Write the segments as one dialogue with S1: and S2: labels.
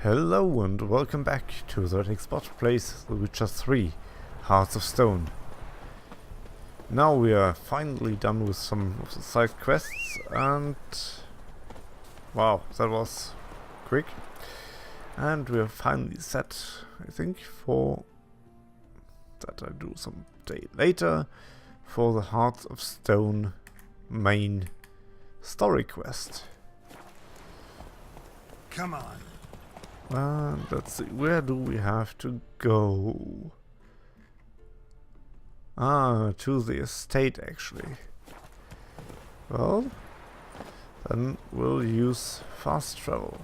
S1: Hello and welcome back to TheHereticSpot plays The Witcher 3 Hearts of Stone. Now we are finally done with some of the side quests and... wow, that was quick. And we are finally set, I think, for... that I do some day later, for the Hearts of Stone main story quest.
S2: Come on.
S1: And let's see, where do we have to go? Ah, to the estate actually. Well, then we'll use fast travel.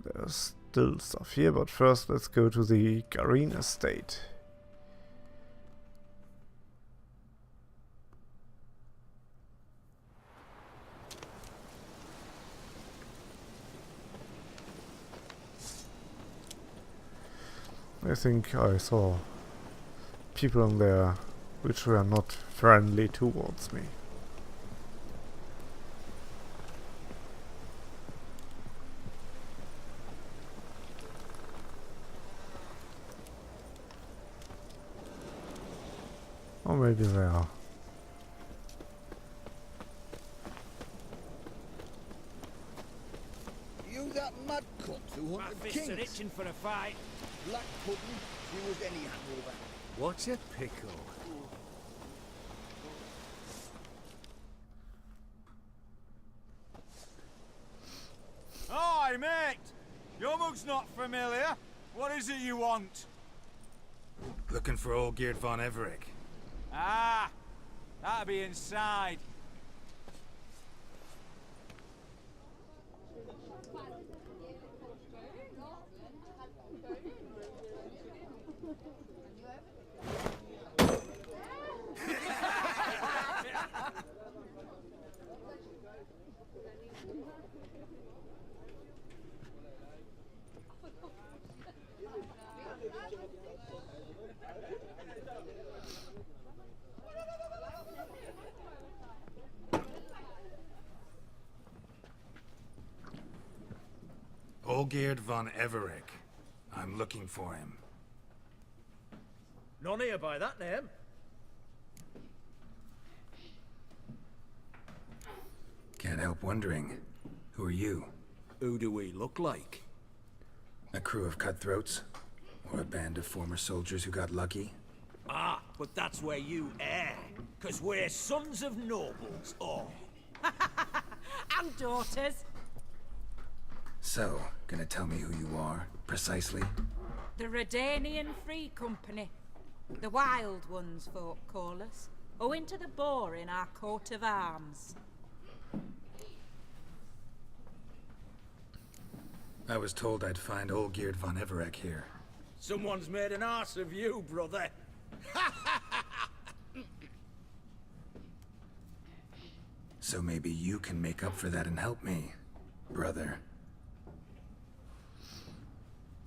S1: There's still stuff here, but first let's go to the Garin estate. I think I saw people in there which were not friendly towards me. Or maybe they are.
S3: You that mad cunt who hunted kings.
S4: Are itching for a fight.
S3: Black pudding, she was any hangover.
S4: What's a pickle?
S2: Hi, mate! Your mug's not familiar. What is it you want?
S5: Looking for Olgierd von Everec.
S2: Ah, that'll be inside.
S5: Olgierd von Everec. I'm looking for him.
S4: None here by that name.
S5: Can't help wondering. Who are you?
S4: Who do we look like?
S5: A crew of cutthroats? Or a band of former soldiers who got lucky?
S4: Ah, but that's where you err. 'Cause we're sons of nobles, all.
S6: And daughters.
S5: So, gonna tell me who you are, precisely?
S6: The Redanian Free Company. The Wild Ones, folk call us. Owing to the boar in our coat of arms.
S5: I was told I'd find Olgierd von Everec here.
S4: Someone's made an arse of you, brother.
S5: So maybe you can make up for that and help me, brother.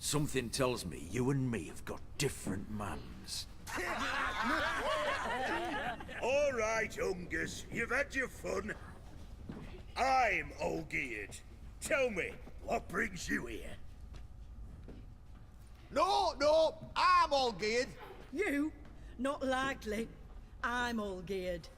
S4: Something tells me you and me have got different mans.
S7: All right, Ungus, you've had your fun. I'm Olgierd. Tell me, what brings you here?
S3: No, I'm Olgierd.
S8: You? Not likely. I'm Olgierd.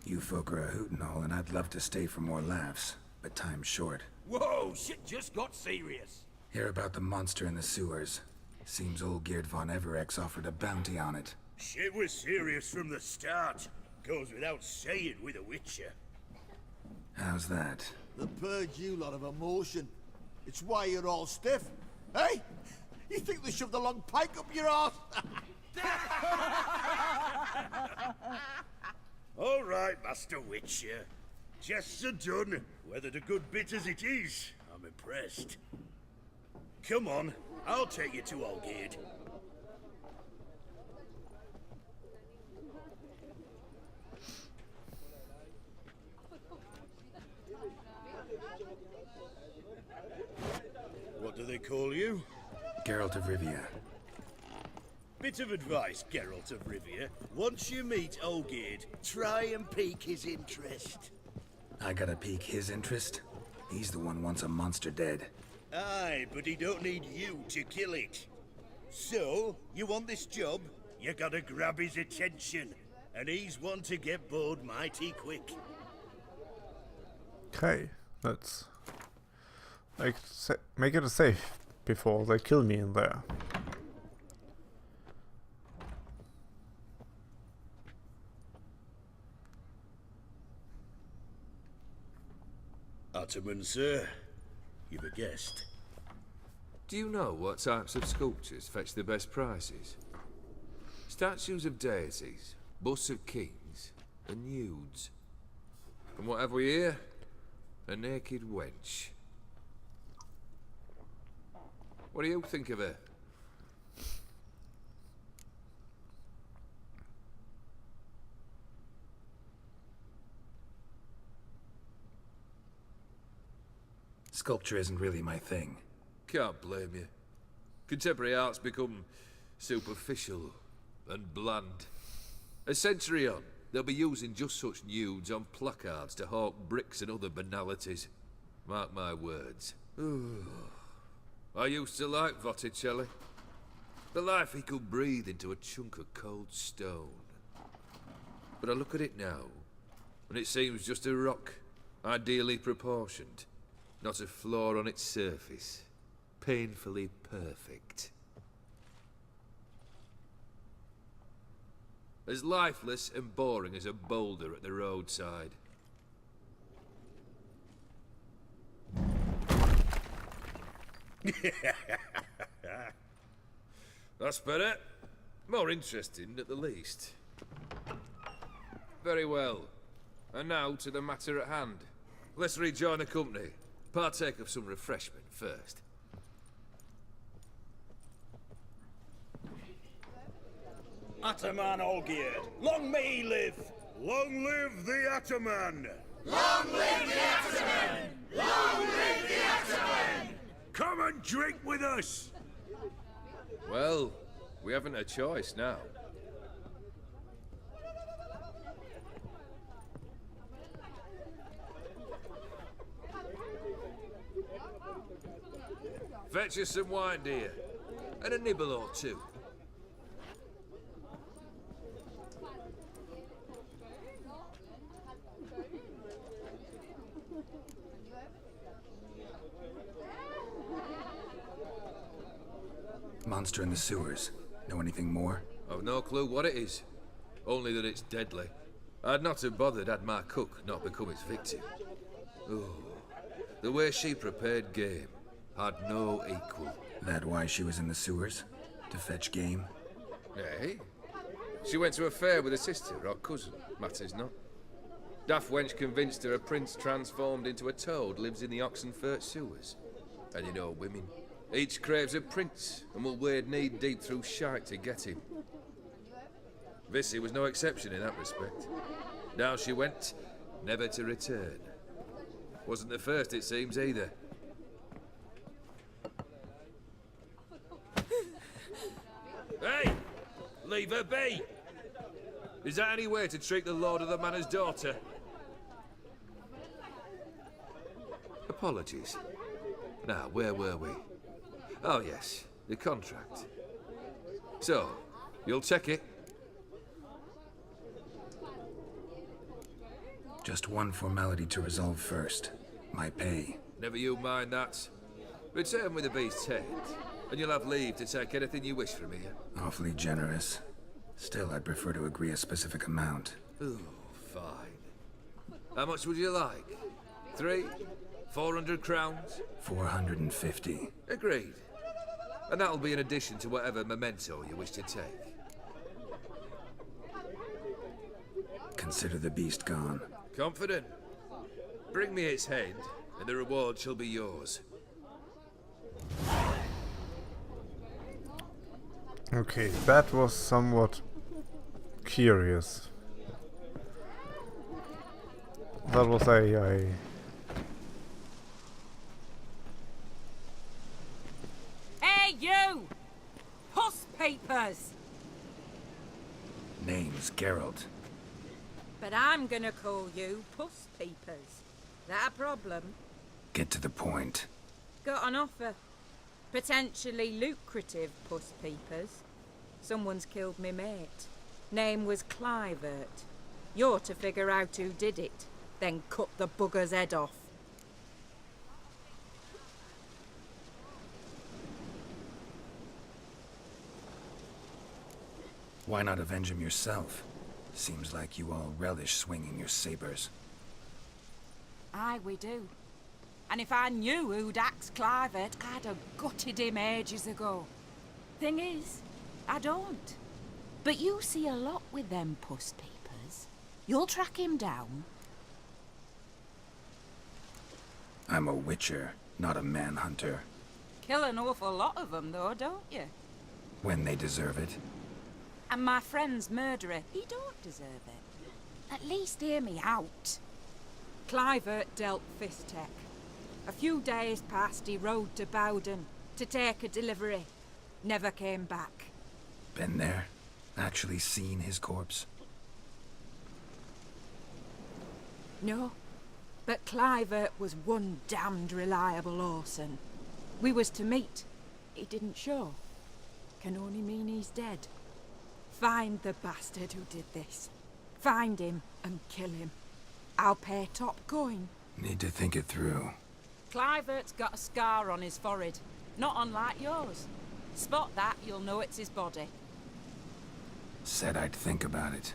S5: You folk are a hoot and all, and I'd love to stay for more laughs, but time's short.
S4: Whoa, shit just got serious.
S5: Hear about the monster in the sewers. Seems Olgierd von Everec's offered a bounty on it.
S7: Shit was serious from the start. Goes without saying with a Witcher.
S5: How's that?
S3: The purge you lot of emotion. It's why you're all stiff. Hey? You think they shoved a long pike up your arse?
S7: All right, Master Witcher. Jests are done. Whether the good bit as it is, I'm impressed. Come on, I'll take you to Olgierd. What do they call you?
S5: Geralt of Rivia.
S7: Bit of advice, Geralt of Rivia. Once you meet Olgierd, try and pique his interest.
S5: I gotta pique his interest? He's the one wants a monster dead.
S7: Aye, but he don't need you to kill it. So, you want this job? You gotta grab his attention. And he's one to get bored mighty quick.
S1: Okay, let's make it safe before they kill me in there.
S7: Ottoman, sir. You've a guest.
S9: Do you know what types of sculptures fetch the best prices? Statues of deities, busts of kings, and nudes. And what have we here? A naked wench. What do you think of her?
S5: Sculpture isn't really my thing.
S9: Can't blame you. Contemporary art's become superficial and bland. A century on, they'll be using just such nudes on placards to hawk bricks and other banalities. Mark my words. I used to like Botticelli. The life he could breathe into a chunk of cold stone. But I look at it now, and it seems just a rock, ideally proportioned. Not a flaw on its surface. Painfully perfect. As lifeless and boring as a boulder at the roadside. That's better. More interesting, at the least. Very well. And now to the matter at hand. Let's rejoin the company. Partake of some refreshment first.
S7: Ataman Olgierd, long may he live! Long live the Ataman!
S3: Long live the Ataman! Long live the Ataman!
S7: Come and drink with us!
S9: Well, we haven't a choice now. Fetch us some wine, dear. And a nibble or two.
S5: Monster in the sewers. Know anything more?
S9: I've no clue what it is. Only that it's deadly. I'd not have bothered had my cook not become its victim. Oh, the way she prepared game had no equal.
S5: That why she was in the sewers? To fetch game?
S9: Eh? She went to a fair with a sister or cousin, matters not. Daft wench convinced her a prince transformed into a toad lives in the Oxenfurt sewers. And you know women. Each craves a prince and will wade knee-deep through shite to get him. Vissy was no exception in that respect. Down she went, never to return. Wasn't the first, it seems, either. Hey! Leave her be! Is that any way to treat the lord of the manor's daughter? Apologies. Now, where were we? Oh yes, the contract. So, you'll check it?
S5: Just one formality to resolve first. My pay.
S9: Never you mind that. Return with the beast's head, and you'll have leave to take anything you wish from here.
S5: Awfully generous. Still, I'd prefer to agree a specific amount.
S9: Ooh, fine. How much would you like? 300? 400 crowns?
S5: 450.
S9: Agreed. And that'll be in addition to whatever memento you wish to take.
S5: Consider the beast gone.
S9: Confident? Bring me its head, and the reward shall be yours.
S1: Okay, that was somewhat curious. That was a
S6: Hey, you! Puss papers!
S5: Name's Geralt.
S6: But I'm gonna call you Puss Peepers. That a problem?
S5: Get to the point.
S6: Got an offer. Potentially lucrative Puss Peepers. Someone's killed me mate. Name was Clivert. You're to figure out who did it, then cut the bugger's head off.
S5: Why not avenge him yourself? Seems like you all relish swinging your sabers.
S6: Aye, we do. And if I knew who'd axed Clivert, I'd have gutted him ages ago. Thing is, I don't. But you see a lot with them Puss Peepers. You'll track him down.
S5: I'm a witcher, not a manhunter.
S6: Kill an awful lot of them, though, don't you?
S5: When they deserve it.
S6: And my friend's murderer, he don't deserve it. At least hear me out. Clivert dealt Fistech. A few days past, he rode to Bowden to take a delivery. Never came back.
S5: Been there? Actually seen his corpse?
S6: No, but Clivert was one damned reliable horseman. We was to meet. He didn't show. Can only mean he's dead. Find the bastard who did this. Find him and kill him. I'll pay top coin.
S5: Need to think it through.
S6: Clivert's got a scar on his forehead, not unlike yours. Spot that, you'll know it's his body.
S5: Said I'd think about it.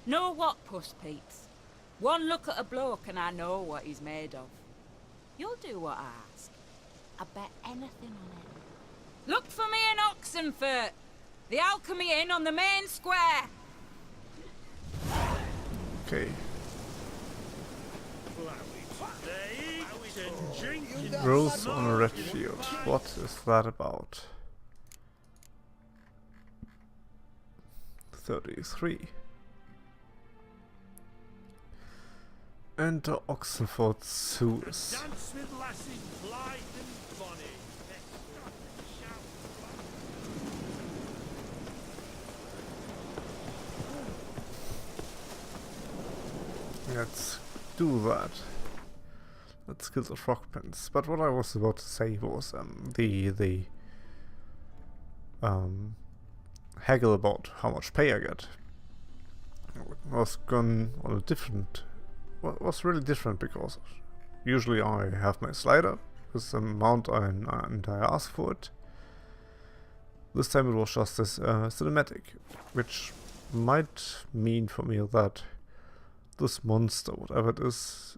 S6: Know what, Puss Peeps? One look at a bloke and I know what he's made of. You'll do what I ask. I bet anything on it. Look for me in Oxenfurt! The Alchemy Inn on the main square!
S1: Okay. Rose on a red field. What is that about? 33. Enter Oxenfurt sewers.
S7: Dance with lassie, blithe and bonny.
S1: Let's do that. Let's kill the frog prince. But what I was about to say was the haggle about how much pay I get was gone on a different. Was really different because usually I have my slider with the amount and I ask for it. This time it was just this cinematic, which might mean for me that this monster, whatever it is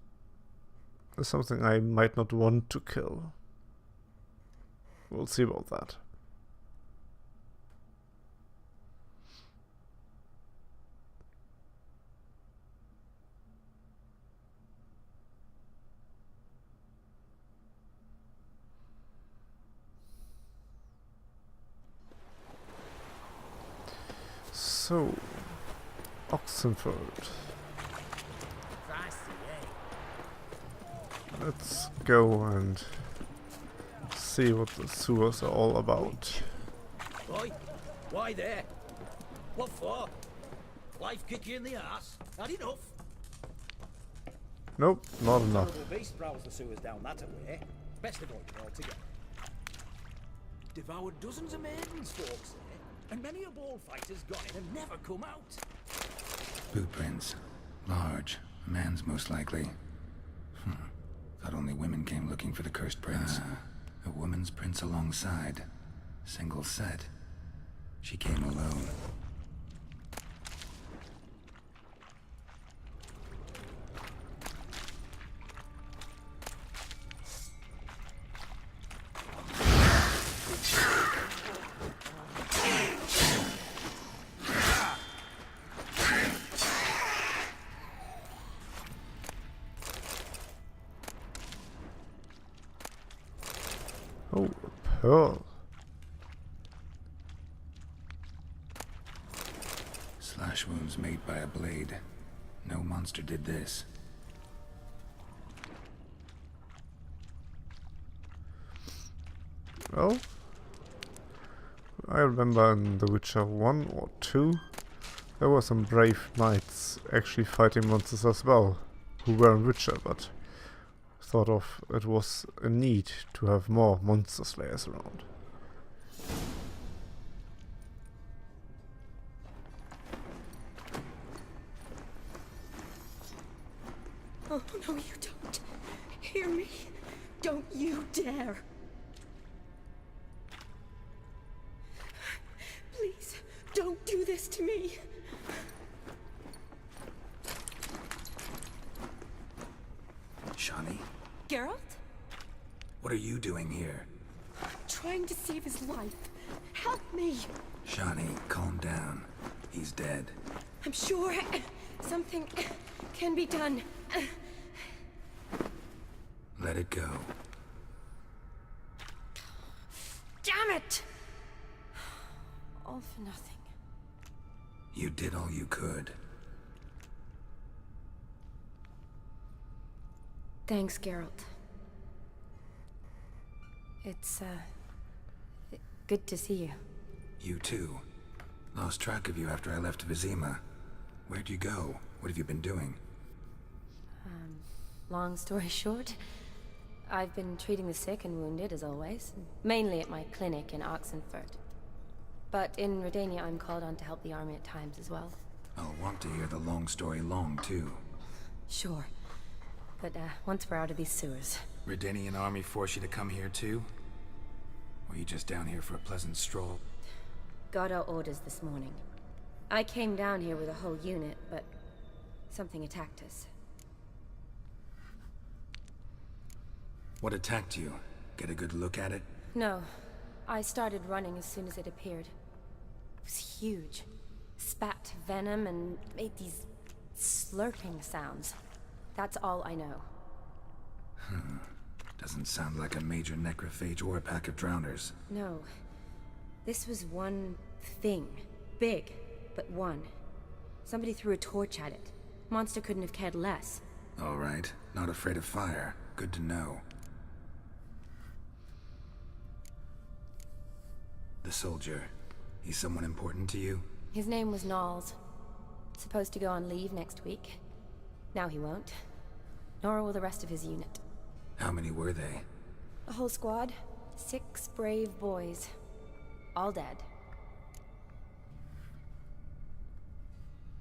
S1: something I might not want to kill. We'll see about that. So, Oxenfurt. Let's go and see what the sewers are all about.
S4: Boy, why there? What for? Life kick you in the arse? Had enough?
S1: Nope, not enough.
S4: Horrible beast prowls the sewers down that way. Best avoid it altogether. Devoured dozens of maidens, folks say, and many a bullfighter's gone in and never come out.
S5: Boot prints. Large. A man's most likely. Thought only women came looking for the cursed prince. A woman's prince alongside. Single set. She came alone.
S1: Oh, a pearl.
S5: Slash wounds made by a blade. No monster did this.
S1: Well, I remember in The Witcher 1 or 2 There were some brave knights actually fighting monsters as well, who weren't Witcher, but thought of it was a need to have more monster slayers around.
S8: Oh, no, you don't. Hear me. Don't you dare. Please, don't do this to me.
S5: Shani,
S8: Geralt?
S5: what are you doing here?
S8: Trying to save his life. Help me.
S5: Shani, calm down. He's dead.
S8: I'm sure something can be done.
S5: Let it go.
S8: Damn it! All for nothing.
S5: You did all you could.
S8: Thanks, Geralt. It's, good to see you.
S5: You too. Lost track of you after I left Vizima. Where'd you go? What have you been doing?
S10: Long story short, I've been treating the sick and wounded, as always. Mainly at my clinic in Oxenfurt. But in Redania, I'm called on to help the army at times as well.
S5: I'll want to hear the long story long, too.
S10: Sure. But, once we're out of these sewers.
S5: Redanian army force you to come here, too? Or are you just down here for a pleasant stroll?
S10: Got our orders this morning. I came down here with a whole unit, but something attacked us.
S5: What attacked you? Get a good look at it?
S10: No. I started running as soon as it appeared. It was huge. Spat venom and made these slurping sounds. That's all I know.
S5: Doesn't sound like a major necrophage or a pack of drowners.
S10: No. This was one thing. Big, but one. Somebody threw a torch at it. Monster couldn't have cared less.
S5: All right. Not afraid of fire. Good to know. The soldier. He's someone important to you?
S10: His name was Knowles. Supposed to go on leave next week. Now he won't. Nor will the rest of his unit.
S5: How many were they?
S10: A whole squad. 6 brave boys. All dead.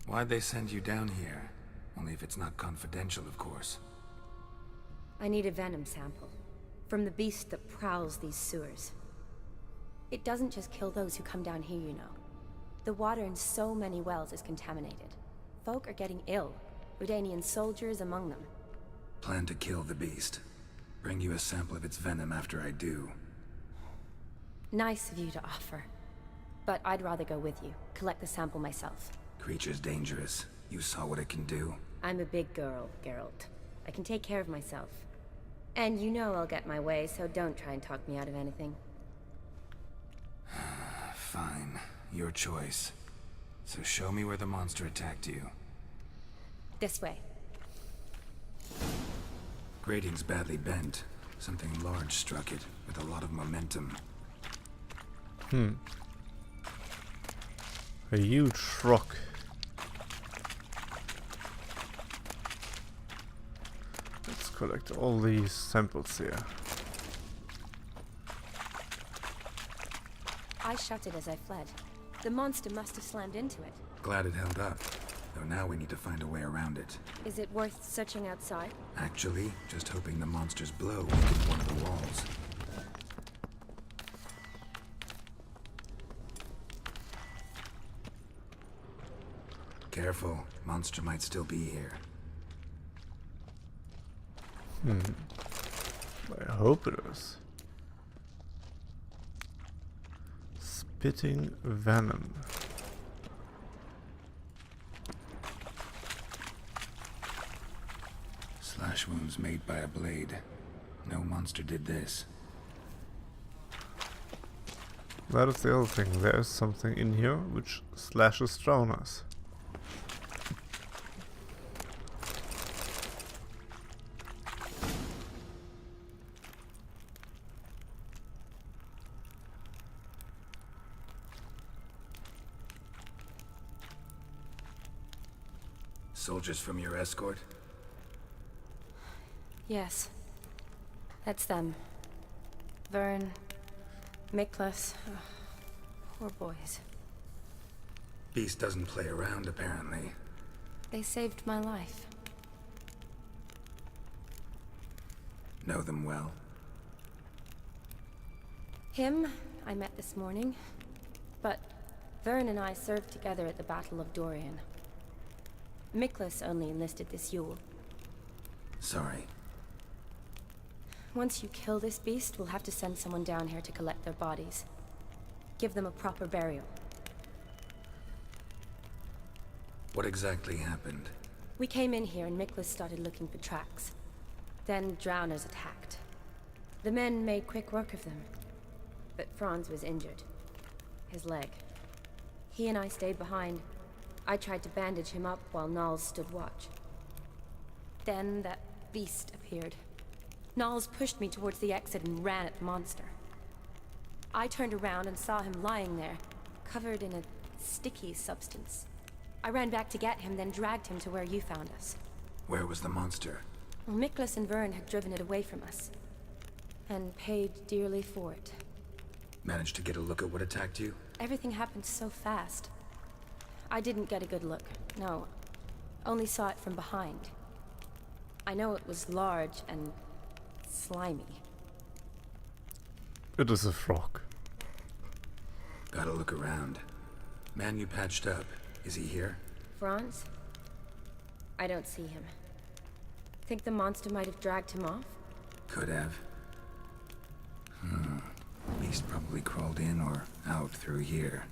S5: Why'd they send you down here? Only if it's not confidential, of course.
S10: I need a venom sample. From the beast that prowls these sewers. It doesn't just kill those who come down here, you know. The water in so many wells is contaminated. Folk are getting ill. Redanian soldiers among them.
S5: Plan to kill the beast. Bring you a sample of its venom after I do.
S10: Nice of you to offer. But I'd rather go with you. Collect the sample myself.
S5: Creature's dangerous. You saw what it can do.
S10: I'm a big girl, Geralt. I can take care of myself. And you know I'll get my way, so don't try and talk me out of anything.
S5: Fine. Your choice. So show me where the monster attacked you.
S10: This way.
S5: Grating's badly bent. Something large struck it, with a lot of momentum.
S1: A huge rock. Let's collect all these samples here.
S10: I shot it as I fled. The monster must have slammed into it.
S5: Glad it held up. Though now we need to find a way around it.
S10: Is it worth searching outside?
S5: Actually, just hoping the monster's blow weakens one of the walls. Careful, monster might still be here.
S1: I hope it is. Spitting venom.
S5: Slash wounds made by a blade. No monster did this.
S1: That is the other thing. There is something in here which slashes drowners.
S5: Soldiers from your escort?
S10: Yes. That's them. Vern, Miklas. Oh, poor boys.
S5: Beast doesn't play around, apparently.
S10: They saved my life.
S5: Know them well?
S10: Him, I met this morning. But Vern and I served together at the Battle of Dorian. Miklas only enlisted this Yule.
S5: Sorry.
S10: Once you kill this beast, we'll have to send someone down here to collect their bodies. Give them a proper burial.
S5: What exactly happened?
S10: We came in here and Miklas started looking for tracks. Then drowners attacked. The men made quick work of them. But Franz was injured. His leg. He and I stayed behind. I tried to bandage him up while Nals stood watch. Then that beast appeared. Nals pushed me towards the exit and ran at the monster. I turned around and saw him lying there, covered in a sticky substance. I ran back to get him, then dragged him to where you found us.
S5: Where was the monster?
S10: Well, Miklas and Vern had driven it away from us. And paid dearly for it.
S5: Managed to get a look at what attacked you?
S10: Everything happened so fast. I didn't get a good look, no. Only saw it from behind. I know it was large and slimy.
S1: It is a frog.
S5: Gotta look around. Man you patched up, is he here?
S10: Franz? I don't see him. Think the monster might have dragged him off?
S5: Could have. Beast probably crawled in or out through here.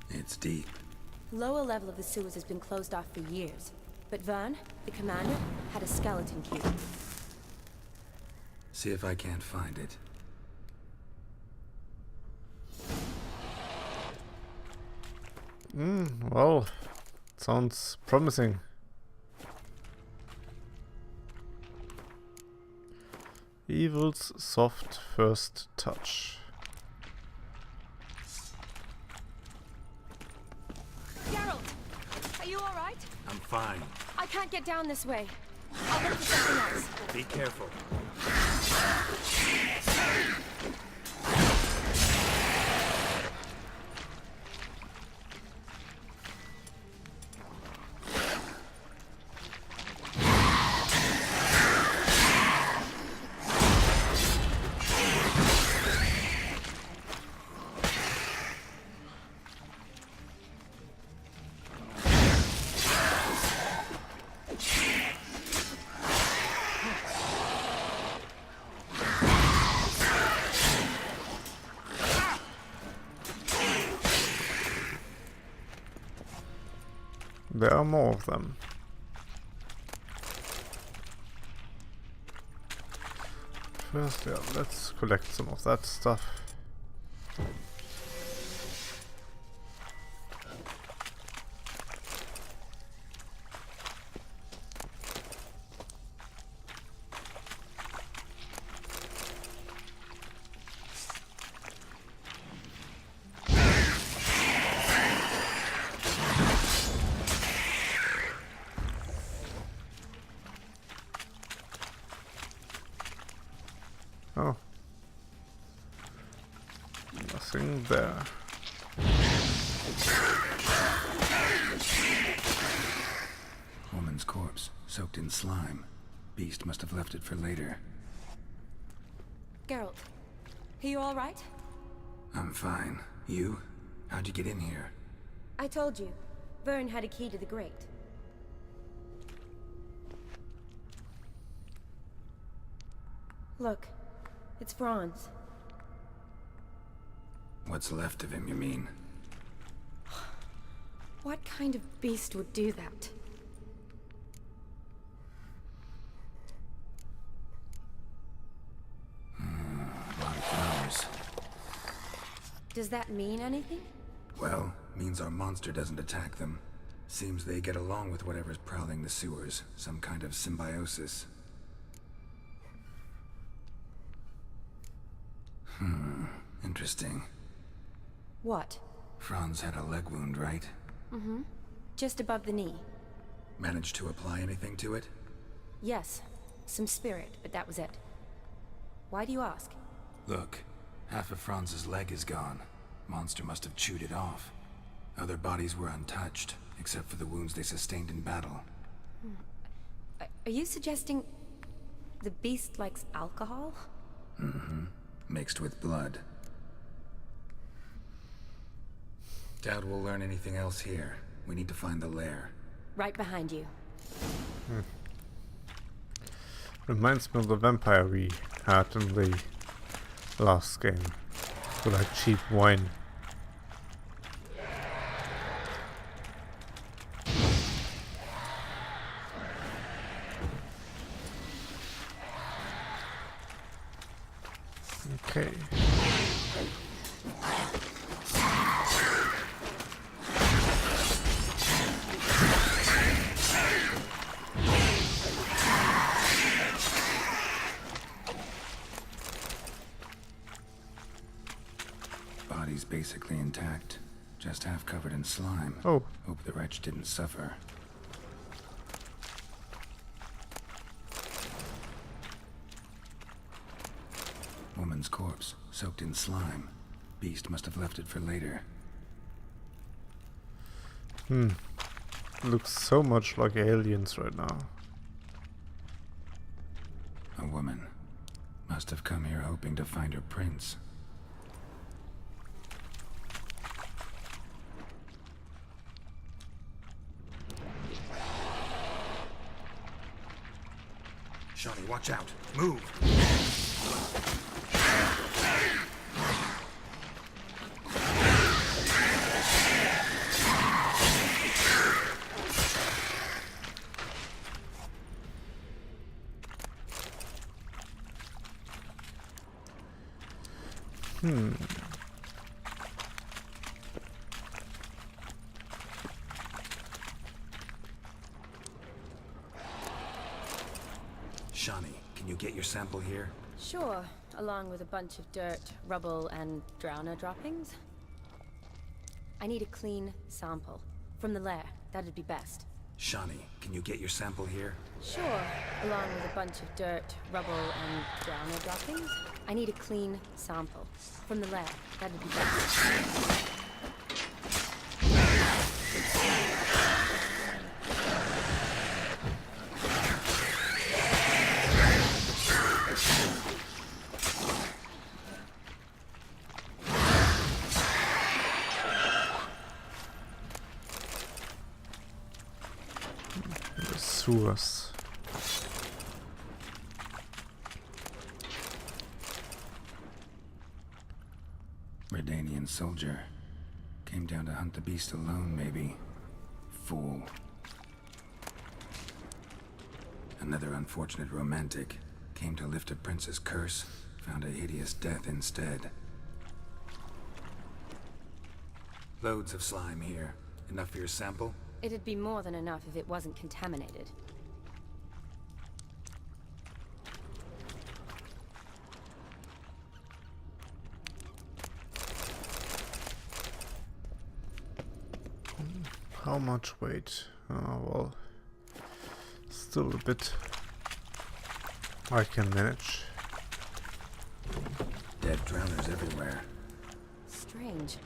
S5: It's deep.
S10: Lower level of the sewers has been closed off for years. But Vern, the commander, had a skeleton cube.
S5: See if I can't find it.
S1: Well, sounds promising. Evil's soft first touch.
S10: Geralt! Are you alright?
S5: I'm fine.
S10: I can't get down this way. I'll look for something else.
S5: Be careful.
S1: There are more of them. First, yeah, let's collect some of that stuff. Oh. Nothing there.
S5: Woman's corpse, soaked in slime. Beast must have left it for later.
S10: Geralt, are you alright?
S5: I'm fine. You? How'd you get in here?
S10: I told you. Vern had a key to the grate. Look. It's Franz.
S5: What's left of him, you mean?
S10: What kind of beast would do that?
S5: A lot of flowers.
S10: Does that mean anything?
S5: Well, means our monster doesn't attack them. Seems they get along with whatever's prowling the sewers. Some kind of symbiosis. Interesting.
S10: What?
S5: Franz had a leg wound, right?
S10: Mm-hmm. Just above the knee.
S5: Managed to apply anything to it?
S10: Yes. Some spirit, but that was it. Why do you ask?
S5: Look, half of Franz's leg is gone. Monster must have chewed it off. Other bodies were untouched, except for the wounds they sustained in battle.
S10: Are you suggesting the beast likes alcohol?
S5: Mm-hmm. Mixed with blood. Doubt we'll learn anything else here. We need to find the lair.
S10: Right behind you.
S1: Reminds me of the vampire we had in the last game. With like cheap wine. Okay.
S5: Body's basically intact, just half covered in slime.
S1: Oh.
S5: Hope the wretch didn't suffer. Woman's corpse, soaked in slime. Beast must have left it for later.
S1: Looks so much like aliens right now.
S5: A woman. Must have come here hoping to find her prince. Shani, watch out! Move! Shani, can you get your sample here?
S10: Sure, along with a bunch of dirt, rubble, and drowner droppings. I need a clean sample. From the lair, that'd be best.
S5: Shani, can you get your sample here?
S10: Sure, along with a bunch of dirt, rubble, and drowner droppings. I need a clean sample. From the lair, that'd be best.
S1: Sewers.
S5: Redanian soldier. Came down to hunt the beast alone, maybe. Fool. Another unfortunate romantic. Came to lift a prince's curse. Found a hideous death instead. Loads of slime here. Enough for your sample?
S10: It'd be more than enough if it wasn't contaminated.
S1: How much weight? Oh, well, still a bit. I can manage.
S5: Dead drowners everywhere.
S10: Strange.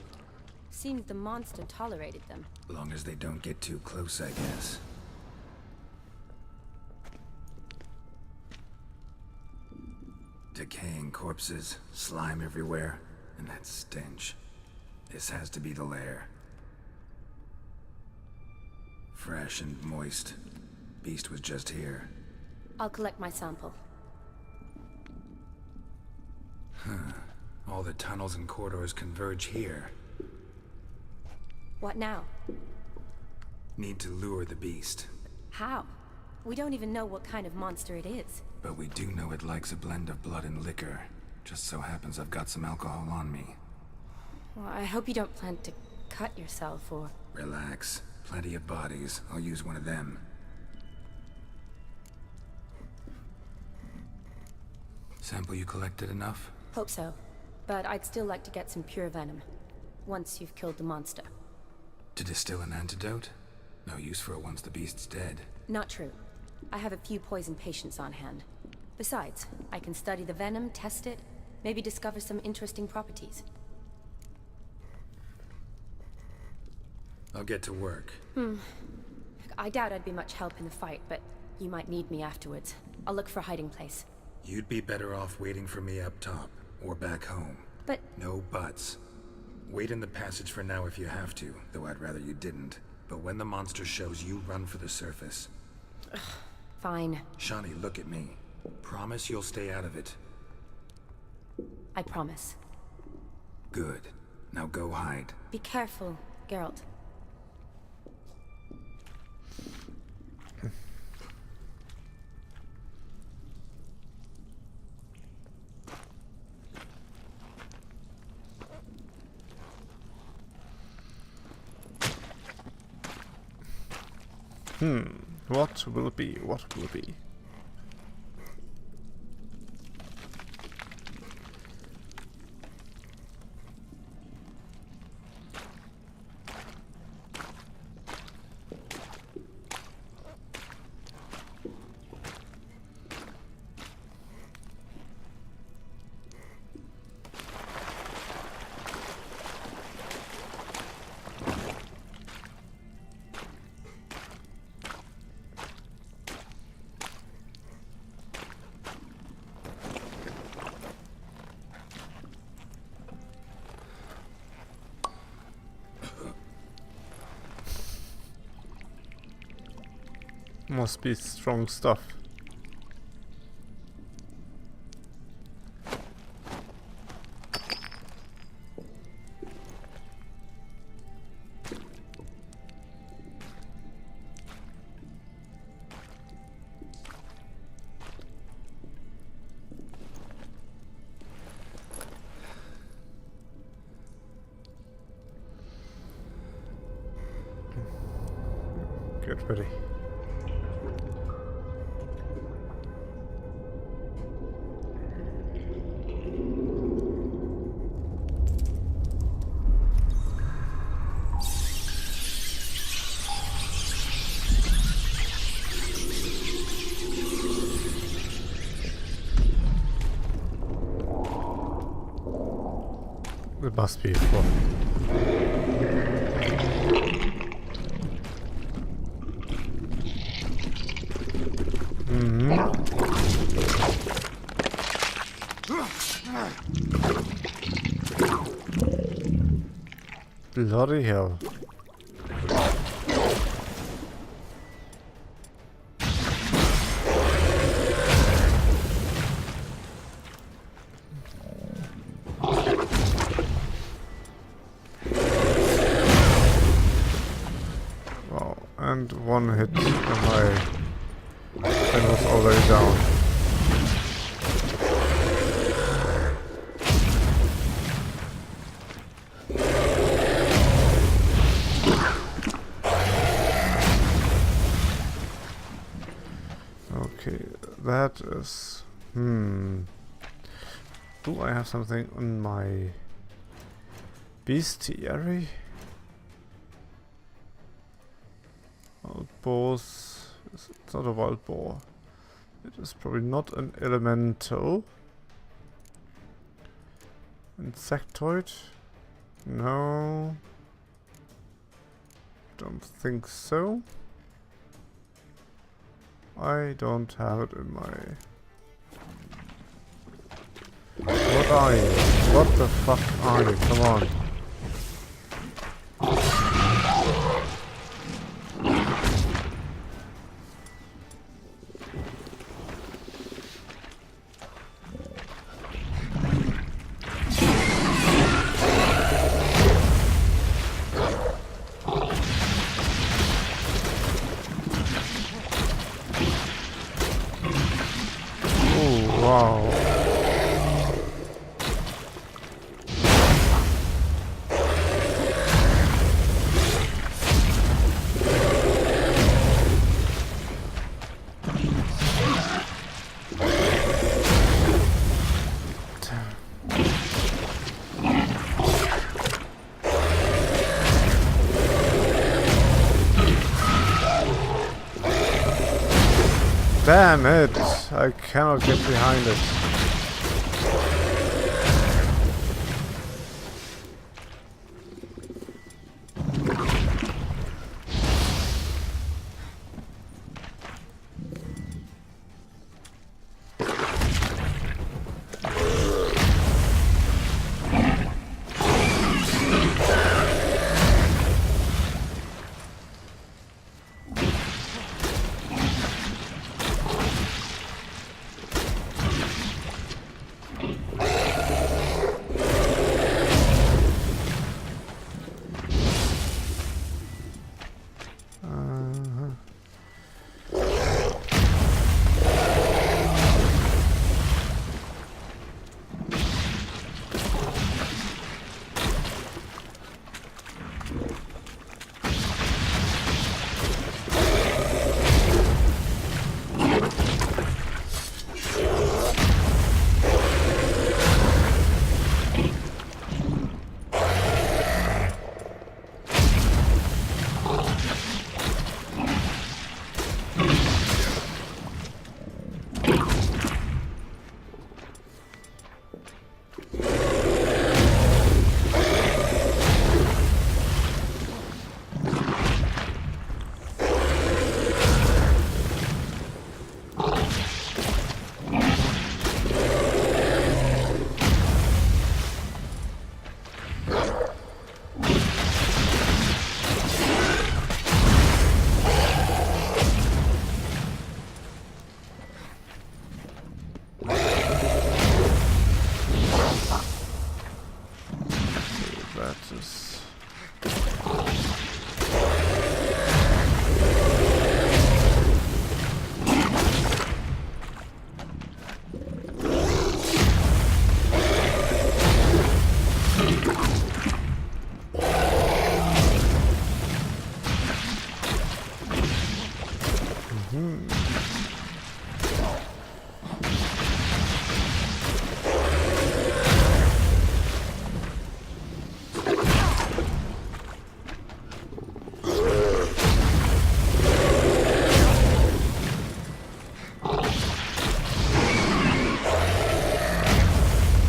S10: Seemed the monster tolerated them.
S5: Long as they don't get too close, I guess. Decaying corpses, slime everywhere, and that stench. This has to be the lair. Fresh and moist. Beast was just here.
S10: I'll collect my sample.
S5: All the tunnels and corridors converge here.
S10: What now?
S5: Need to lure the beast.
S10: How? We don't even know what kind of monster it is.
S5: But we do know it likes a blend of blood and liquor. Just so happens I've got some alcohol on me.
S10: Well, I hope you don't plan to cut yourself or...
S5: Relax. Plenty of bodies. I'll use one of them. Sample you collected enough?
S10: Hope so. But I'd still like to get some pure venom. Once you've killed the monster.
S5: To distill an antidote? No use for it once the beast's dead.
S10: Not true. I have a few poison patients on hand. Besides, I can study the venom, test it, maybe discover some interesting properties.
S5: I'll get to work.
S10: I doubt I'd be much help in the fight, but you might need me afterwards. I'll look for a hiding place.
S5: You'd be better off waiting for me up top, or back home.
S10: But...
S5: No buts. Wait in the passage for now if you have to, though I'd rather you didn't. But when the monster shows, you run for the surface.
S10: Fine.
S5: Shani, look at me. Promise you'll stay out of it.
S10: I promise.
S5: Good. Now go hide.
S10: Be careful, Geralt.
S1: What will it be? What will it be? Must be strong stuff. Get ready. There must be a floor. Bloody hell. Wow, and one hit and my pen was already down. That is... Do I have something on my bestiary? Wild boars... It's not a wild boar. It is probably not an elemental. Insectoid? No. Don't think so. I don't have it in my... What are you? What the fuck are you? Come on. Damn it! I cannot get behind it.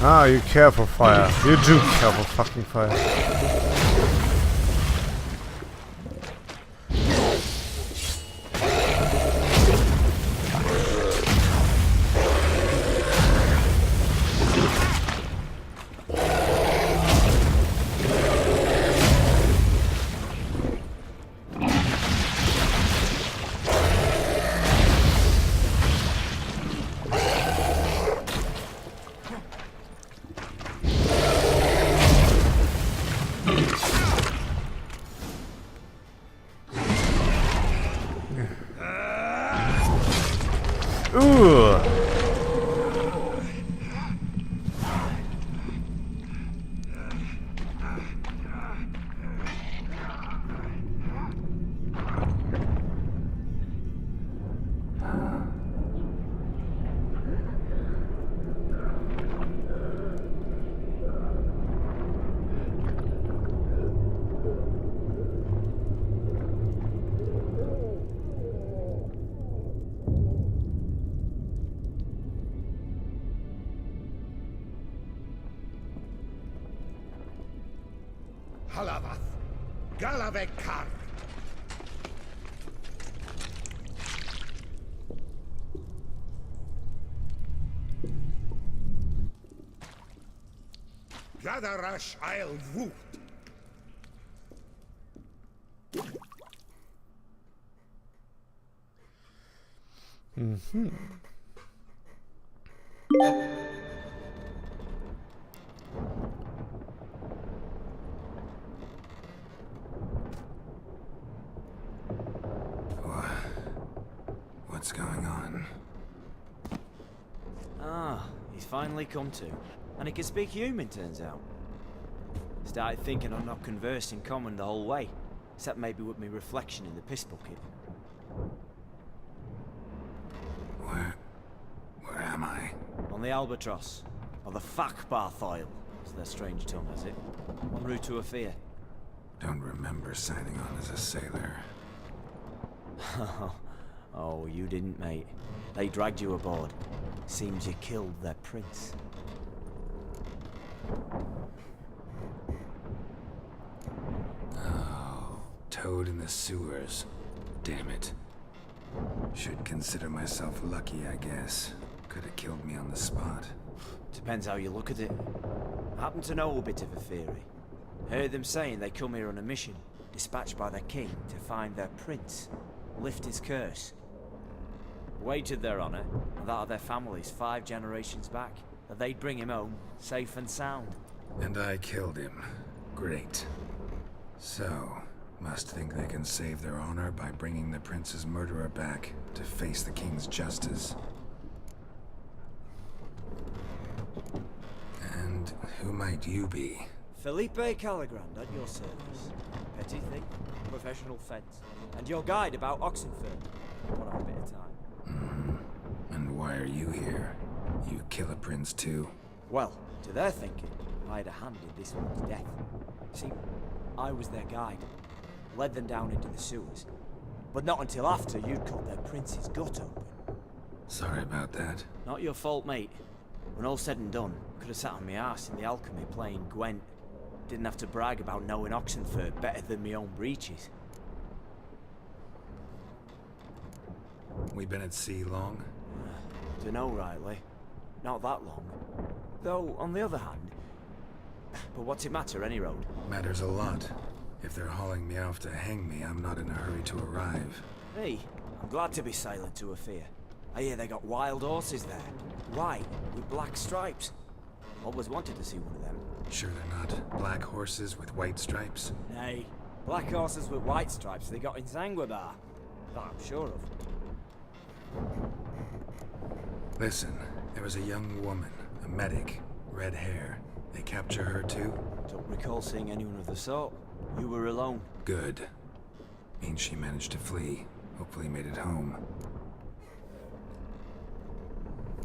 S1: Ah, you care for fire. You do care for fucking fire. Ooh.
S3: Halavath, Galavekar. Gadarash Isle Woot.
S5: What's going on?
S11: Ah, he's finally come to. And he can speak human, turns out. Started thinking I'd not conversed in common the whole way, except maybe with me reflection in the piss bucket.
S5: Where am I?
S11: On the Albatross, or the Fakbarth Isle, as their strange tongue has it. En route to Ofier.
S5: Don't remember signing on as a sailor.
S11: Oh, you didn't, mate. They dragged you aboard. Seems you killed their prince.
S5: Oh, toad in the sewers. Damn it. Should consider myself lucky, I guess. Could have killed me on the spot.
S11: Depends how you look at it. I happen to know a bit of a theory. Heard them saying they come here on a mission, dispatched by their king to find their prince, lift his curse. Wagered their honor, and that of their families 5 generations back, that they'd bring him home, safe and sound.
S5: And I killed him. Great. So, must think they can save their honor by bringing the prince's murderer back to face the king's justice. And who might you be?
S11: Felipe Caligrand at your service. Petty thief, professional fence, and your guide about Oxenfurt. What a bit of time.
S5: And why are you here? You kill a prince too?
S11: Well, to their thinking, I had a hand in this one's death. See, I was their guide. Led them down into the sewers. But not until after you'd cut their prince's gut open.
S5: Sorry about that.
S11: Not your fault, mate. When all said and done, could have sat on my arse in the alchemy playing Gwent. Didn't have to brag about knowing Oxenfurt better than my own breeches.
S5: We been at sea long?
S11: Dunno rightly. Not that long. Though, on the other hand... But what's it matter, any road?
S5: Matters a lot. If they're hauling me off to hang me, I'm not in a hurry to arrive.
S11: Hey, I'm glad to be sailing to Ofier. I hear they got wild horses there. White, with black stripes. Always wanted to see one of them.
S5: Sure they're not black horses with white stripes?
S11: Nay, black horses with white stripes they got in Zanguibar. That I'm sure of.
S5: Listen, there was a young woman, a medic, red hair. They capture her too?
S11: Don't recall seeing anyone of the sort. You were alone.
S5: Good. Means she managed to flee. Hopefully made it home.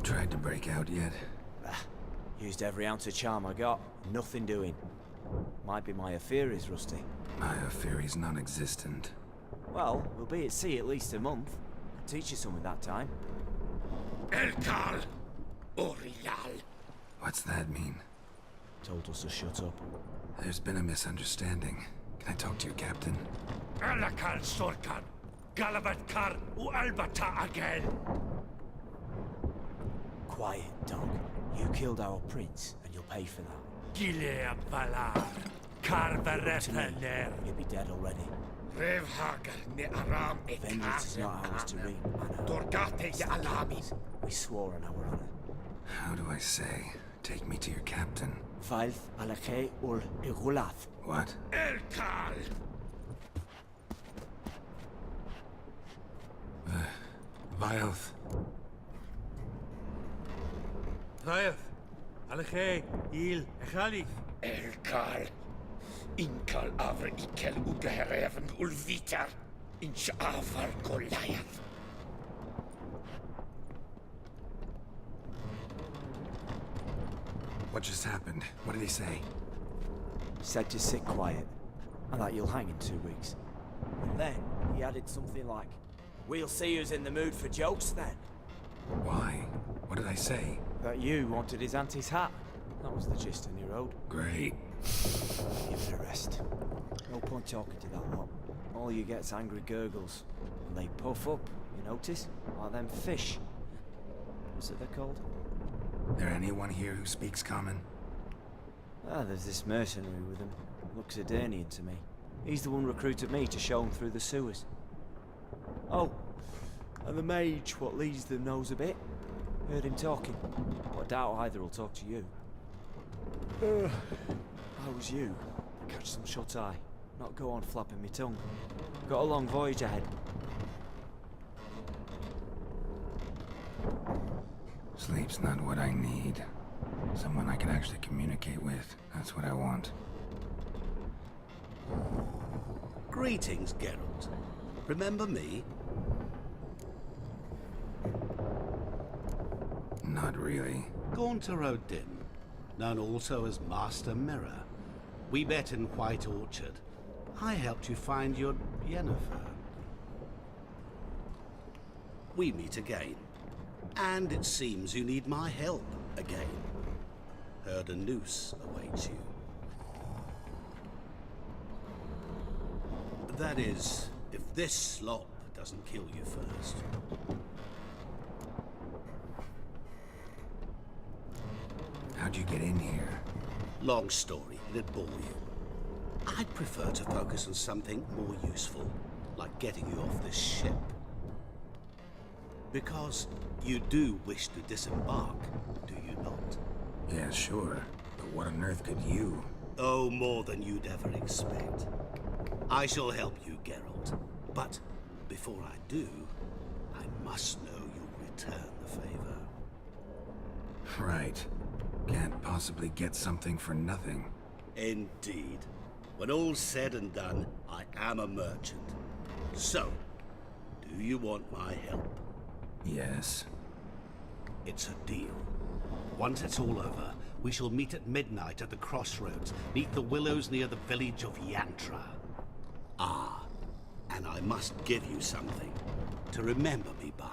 S5: Tried to break out yet?
S11: Used every ounce of charm I got. Nothing doing. Might be my Ofieri's rusty.
S5: My Ofieri's non-existent.
S11: Well, we'll be at sea at least a month. I'll teach you something that time.
S7: Elkal Orial.
S5: What's that mean?
S11: Told us to shut up.
S5: There's been a misunderstanding. Can I talk to your captain?
S7: Alakal Sorkan. Galabat Kar U Albata again.
S11: Quiet, dog. You killed our prince, and you'll pay for that.
S7: Gilead Valar. Karvarefaner.
S11: You'll be dead already.
S7: Revhagar ne Aram
S11: Vengeance is not ours to reap, Anna.
S7: Dorgate ya Alamin.
S11: We swore on our honor.
S5: How do I say? Take me to your captain.
S11: Valth alakhe ul igulath.
S5: What?
S7: Elkal.
S5: Vilth.
S12: Vilth. Alakhe il Echalif.
S7: Elkal. Inkal avre ikel ugehereven ulvitar. Inch avar Goliath.
S5: What just happened? What did he say?
S11: Said to sit quiet, and that you'll hang in 2 weeks. And then he added something like, "We'll see who's in the mood for jokes then."
S5: Why? What did I say?
S11: That you wanted his auntie's hat. That was the gist in your road.
S5: Great.
S11: Give it a rest. No point talking to that lot. All you get's angry gurgles. And they puff up, you notice? Like them fish. What's it they're called?
S5: There anyone here who speaks common?
S11: There's this mercenary with him. Looks Edirnian to me. He's the one recruited me to show him through the sewers. Oh, and the mage what leads them knows a bit. Heard him talking. But I doubt either will talk to you. How was you? Catch some shut-eye. Not go on flapping me tongue. Got a long voyage ahead.
S5: Sleep's not what I need. Someone I can actually communicate with. That's what I want.
S13: Greetings, Geralt. Remember me?
S5: Not really.
S13: Gaunter O'Dimm, known also as Master Mirror. We met in White Orchard. I helped you find your Yennefer. We meet again. And it seems you need my help again. Heard a noose awaits you. That is, if this slop doesn't kill you first.
S5: How'd you get in here?
S13: Long story, it'd bore you. I'd prefer to focus on something more useful, like getting you off this ship. Because you do wish to disembark, do you not?
S5: Yeah, sure. But what on earth could you?
S13: Oh, more than you'd ever expect. I shall help you, Geralt. But before I do, I must know you'll return the favor.
S5: Right. Can't possibly get something for nothing.
S13: Indeed. When all's said and done, I am a merchant. So, do you want my help?
S5: Yes.
S13: It's a deal. Once it's all over, we shall meet at midnight at the crossroads, neath the willows near the village of Yantra. Ah, and I must give you something to remember me by.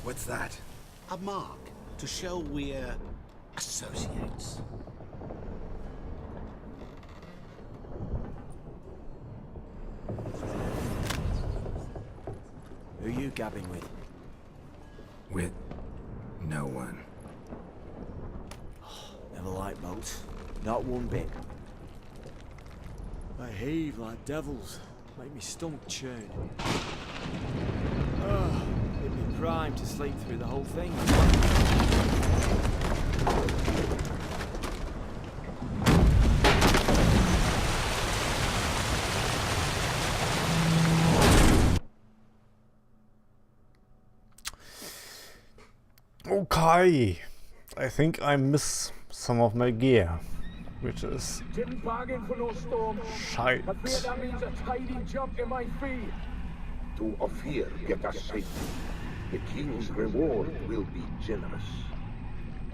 S5: What's that?
S13: A mark to show we're associates.
S11: Who are you gabbing with?
S5: With no one.
S11: Never liked boats. Not one bit. They heave like devils. Make me stomach churn. Oh, it'd be prime to sleep through the whole thing.
S1: Okay, I think I miss some of my gear, which is
S14: Didn't bargain for no storm.
S1: shite.
S14: I fear that means a tidy jump in my fee.
S15: To Ofier get us safely. The king's reward will be generous.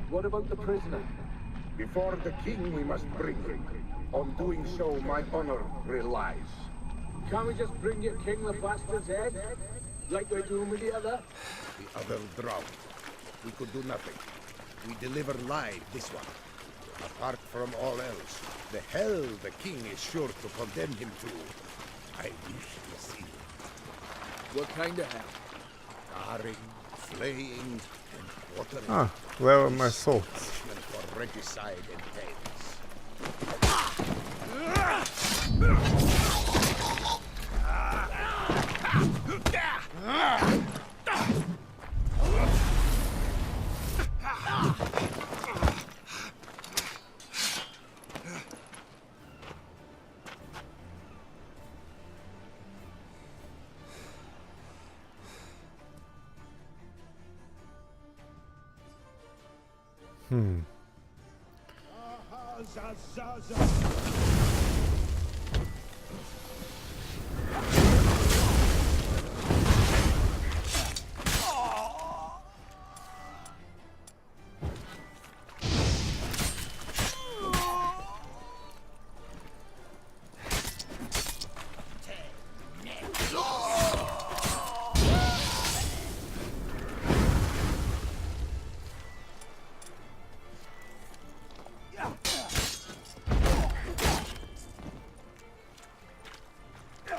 S14: What about the prisoner?
S15: Before the king we must bring him. On doing so, my honor relies.
S14: Can't we just bring your king the bastard's head? Like we're doing with the other?
S15: The other drowned. We could do nothing. We deliver live this one. Apart from all else, the hell the king is sure to condemn him to. I wish to see it.
S9: What kind of hell?
S15: Tarring, flaying, and quartering.
S1: Ah, where are my swords?
S15: Punishment for regicide entails.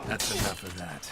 S5: That's enough of that.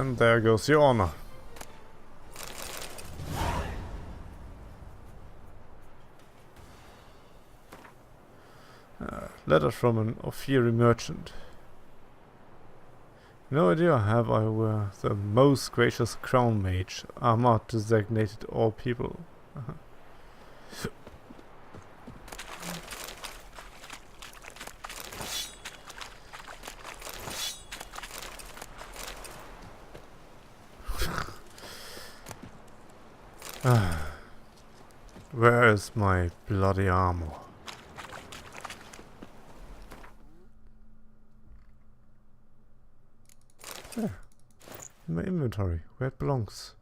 S1: And there goes your honor. Letter from an Ofieri merchant. No idea have I were the most gracious crown mage, Ahmad designated all people. Where is my bloody armor? There. In my inventory, where it belongs.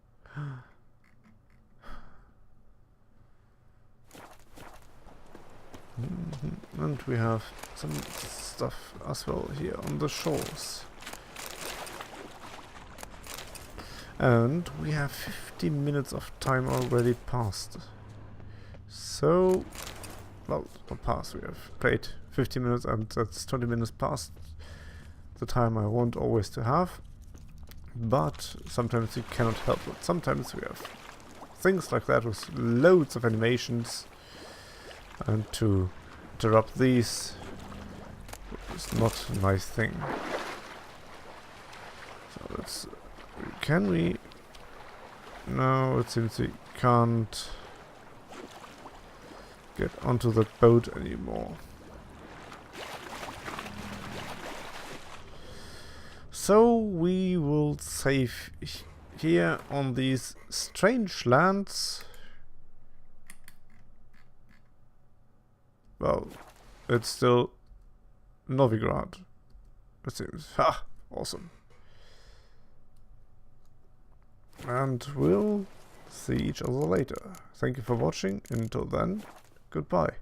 S1: And we have some stuff as well here on the shores. And we have 50 minutes of time already passed. So, well, not past, we have played 50 minutes and that's 20 minutes past the time I want always to have. But sometimes you cannot help it. Sometimes we have things like that with loads of animations. And to interrupt these is not a nice thing. So let's... Can we... No, it seems we can't get onto the boat anymore. So we will save here on these strange lands. Well, it's still Novigrad, it seems. Ha! Awesome. And we'll see each other later. Thank you for watching. Until then, goodbye.